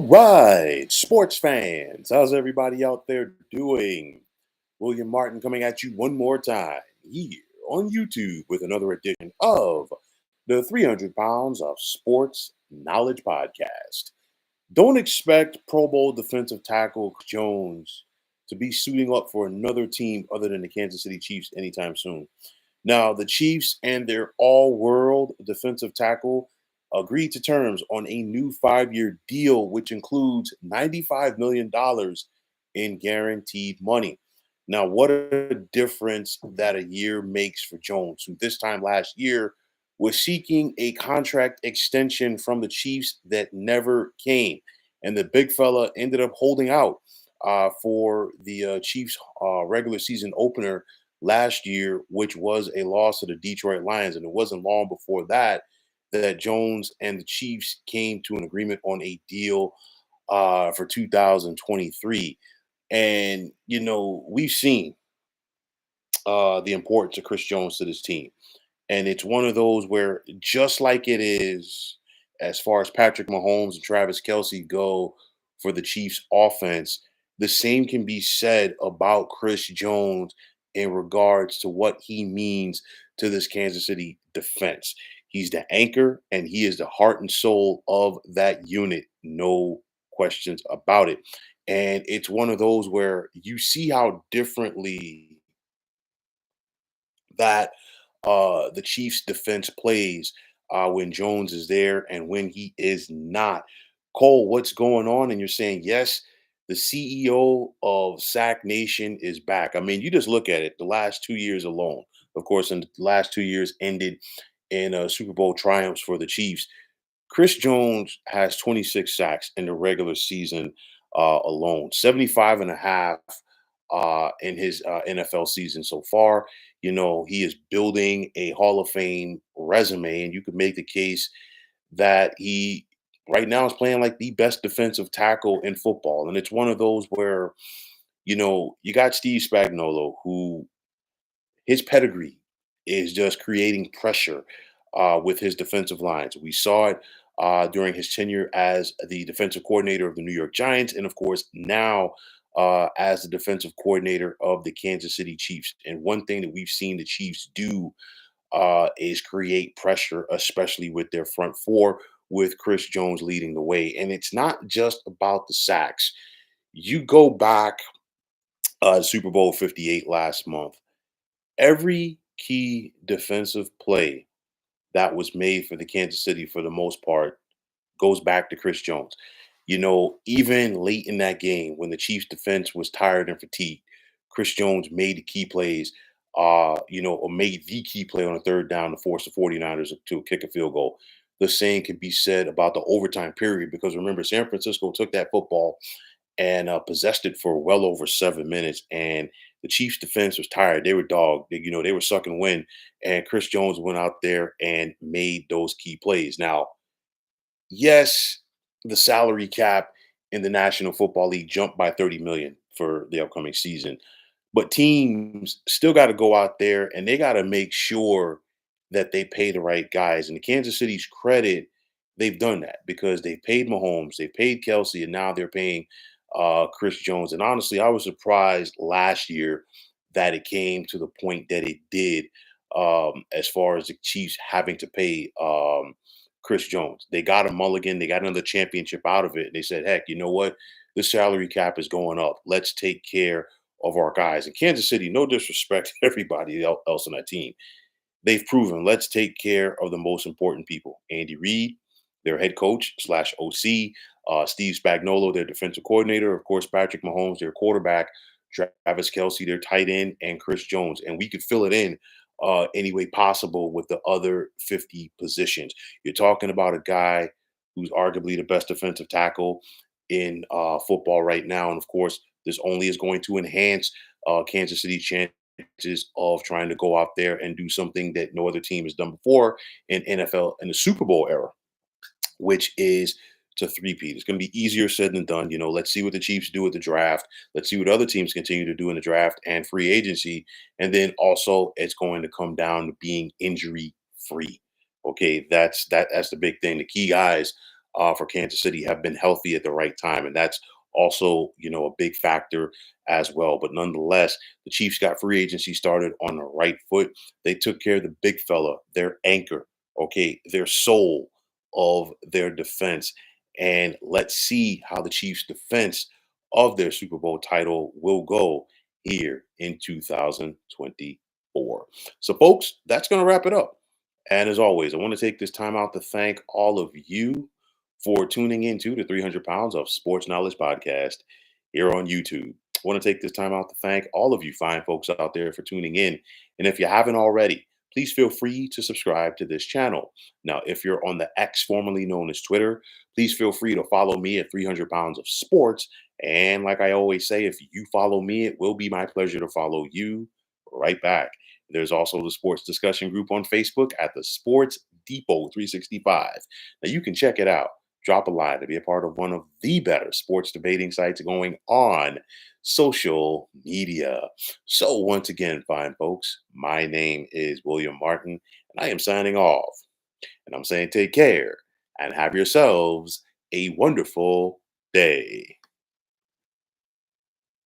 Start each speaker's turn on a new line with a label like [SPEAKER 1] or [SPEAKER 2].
[SPEAKER 1] right, sports fans, how's everybody out there doing? William Martin coming at you one more time here on YouTube with another edition of the 300 Pounds of Sports Knowledge Podcast. Don't expect Pro Bowl defensive tackle Jones to be suiting up for another team other than the Kansas City Chiefs anytime soon. Now, the Chiefs and their all world defensive tackle agreed to terms on a new 5-year deal, which includes $95 million dollars in guaranteed money. Now, what a difference that a year makes for Jones, who this time last year was seeking a contract extension from the Chiefs that never came. And the big fella ended up holding out for the Chiefs regular season opener last year, which was a loss to the Detroit Lions. And it wasn't long before that that Jones and the Chiefs came to an agreement on a deal for 2023. And, we've seen the importance of Chris Jones to this team. And it's one of those where, just like it is as far as Patrick Mahomes and Travis Kelsey go for the Chiefs offense, the same can be said about Chris Jones in regards to what he means to this Kansas City defense. He's the anchor and he is the heart and soul of that unit. No questions about it. And it's one of those where you see how differently that the Chiefs defense plays when Jones is there and when he is not. Cole, what's going on? And you're saying, yes, the CEO of Sack Nation is back. I mean, you just look at it, the last 2 years alone. Of course, in the last 2 years ended in Super Bowl triumphs for the Chiefs. Chris Jones has 26 sacks in the regular season alone, 75 and a half in his NFL season so far. He is building a Hall of Fame resume, and you could make the case that he right now is playing like the best defensive tackle in football. And it's one of those where, you got Steve Spagnuolo, who his pedigree is just creating pressure with his defensive lines. We saw it during his tenure as the defensive coordinator of the New York Giants, and of course now as the defensive coordinator of the Kansas City Chiefs. And one thing that we've seen the Chiefs do is create pressure, especially with their front four, with Chris Jones leading the way. And it's not just about the sacks. You go back Super Bowl 58 last month. Every key defensive play that was made for the Kansas City, for the most part, goes back to Chris Jones. Even late in that game when the Chiefs defense was tired and fatigued, Chris Jones made the key plays, or made the key play on a third down to force the 49ers to kick a field goal. The same can be said about the overtime period because remember, San Francisco took that football and possessed it for well over 7 minutes. And the Chiefs defense was tired. They were dogged. They were sucking wind. And Chris Jones went out there and made those key plays. Now, yes, the salary cap in the National Football League jumped by 30 million for the upcoming season. But teams still got to go out there and they got to make sure that they pay the right guys. And the Kansas City's credit, they've done that because they paid Mahomes, they paid Kelsey, and now they're paying Chris Jones. And honestly, I was surprised last year that it came to the point that it did, as far as the Chiefs having to pay Chris Jones. They got a mulligan, they got another championship out of it. And they said, heck, you know what? The salary cap is going up. Let's take care of our guys. And Kansas City, no disrespect to everybody else on that team, they've proven let's take care of the most important people. Andy Reid, their head coach slash OC, Steve Spagnuolo, their defensive coordinator, of course, Patrick Mahomes, their quarterback, Travis Kelsey, their tight end, and Chris Jones. And we could fill it in any way possible with the other 50 positions. You're talking about a guy who's arguably the best defensive tackle in football right now. And of course, this only is going to enhance Kansas City chances of trying to go out there and do something that no other team has done before in NFL in the Super Bowl era, which is to three-peat. It's going to be easier said than done. Let's see what the Chiefs do with the draft. Let's see what other teams continue to do in the draft and free agency. And then also it's going to come down to being injury free. Okay, that's the big thing. The key guys for Kansas City have been healthy at the right time, and that's also a big factor as well. But nonetheless, the Chiefs got free agency started on the right foot. They took care of the big fella, their anchor, okay, their soul of their defense. And let's see how the Chiefs' defense of their Super Bowl title will go here in 2024. So, folks, that's going to wrap it up. And as always, I want to take this time out to thank all of you for tuning into the 300 Pounds of Sports Knowledge podcast here on YouTube. I want to take this time out to thank all of you fine folks out there for tuning in. And if you haven't already, please feel free to subscribe to this channel. Now, if you're on the X, formerly known as Twitter, please feel free to follow me at 300 Pounds of Sports. And like I always say, if you follow me, it will be my pleasure to follow you right back. There's also the sports discussion group on Facebook at the Sports Depot 365. Now, you can check it out. Drop a line to be a part of one of the better sports debating sites going on social media. So, once again, fine folks, my name is William Martin, and I am signing off. And I'm saying take care and have yourselves a wonderful day.